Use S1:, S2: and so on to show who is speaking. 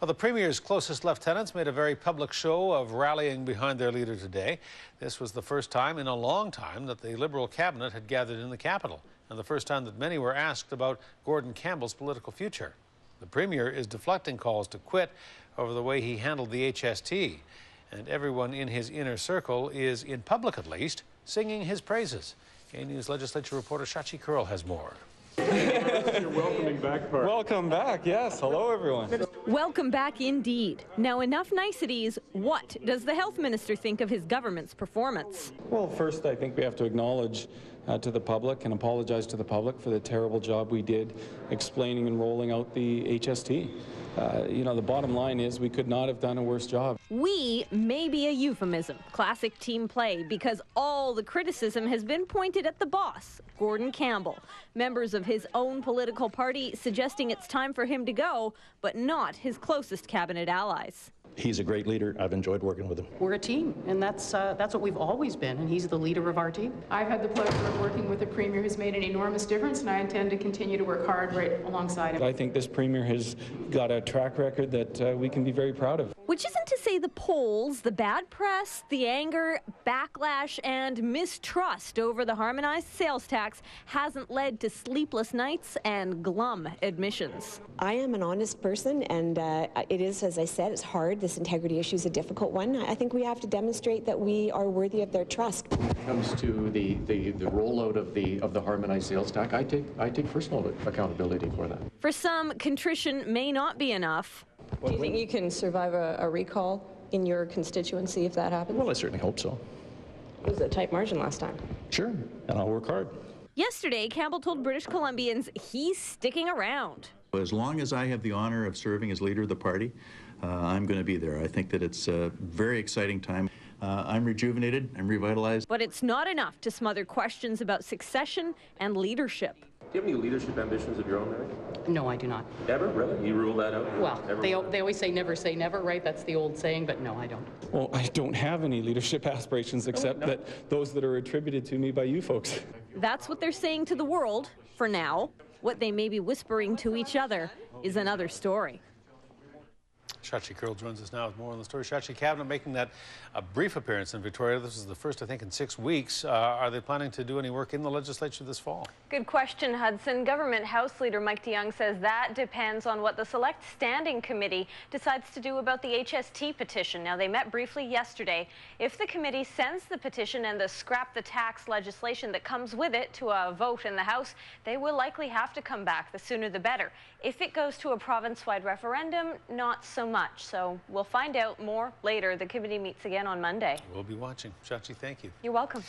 S1: Well, the Premier's closest lieutenants made a very public show of rallying behind their leader today. This was the first time in a long time that the Liberal cabinet had gathered in the capital, and the first time that many were asked about Gordon Campbell's political future. The Premier is deflecting calls to quit over the way he handled the HST, and everyone in his inner circle is, in public at least, singing his praises. K News legislature reporter Saanich North has more.
S2: Your welcoming back part.
S3: Welcome back, yes. Hello, everyone.
S4: Welcome back indeed. Now, enough niceties. What does the health minister think of his government's performance?
S3: Well, first, I think we have to acknowledge to the public and apologize to the public for the terrible job we did explaining and rolling out the HST. The bottom line is we could not have done a worse job.
S4: We may be a euphemism, classic team play, because all the criticism has been pointed at the boss, Gordon Campbell. Members of his own political party suggesting it's time for him to go, but not his closest cabinet allies.
S5: He's a great leader. I've enjoyed working with him.
S6: We're a team, and that's what we've always been, and he's the leader of our team.
S7: I've had the pleasure of working with a Premier who's made an enormous difference, and I intend to continue to work hard right alongside him.
S3: I think this Premier has got a track record that we can be very proud of.
S4: Which isn't to say the polls, the bad press, the anger, backlash, and mistrust over the harmonized sales tax hasn't led to sleepless nights and glum admissions.
S8: I am an honest person, and it is, as I said, it's hard. This integrity issue is a difficult one. I think we have to demonstrate that we are worthy of their trust.
S9: When it comes to the rollout of the harmonized sales tax, I take personal accountability for that.
S4: For some, contrition may not be enough.
S10: Do you think you can survive a recall in your constituency if that happens?
S5: Well, I certainly hope so.
S10: It was a tight margin last time.
S5: Sure, and I'll work hard.
S4: Yesterday, Campbell told British Columbians he's sticking around.
S11: As long as I have the honor of serving as leader of the party, I'm going to be there. I think that it's a very exciting time. I'm rejuvenated, I'm revitalized.
S4: But it's not enough to smother questions about succession and leadership.
S2: Do you have any leadership ambitions of your own, Mary?
S6: No, I do not.
S2: Ever? Really? You rule that out?
S6: Well, they always say never, right? That's the old saying, but no, I don't.
S3: Well, I don't have any leadership aspirations except that those that are attributed to me by you folks.
S4: That's what they're saying to the world for now. What they may be whispering to each other is another story.
S1: Saanich North joins us now with more on the story. Saanich, Cabinet making that a brief appearance in Victoria. This is the first, I think, in 6 weeks. Are they planning to do any work in the legislature this fall?
S12: Good question, Hudson. Government House Leader Mike DeYoung says that depends on what the Select Standing Committee decides to do about the HST petition. Now, they met briefly yesterday. If the committee sends the petition and the scrap the tax legislation that comes with it to a vote in the House, they will likely have to come back. The sooner the better. If it goes to a province-wide referendum, not so much. So we'll find out more later. The committee meets again on Monday.
S1: We'll be watching. Saanich, thank you.
S12: You're welcome.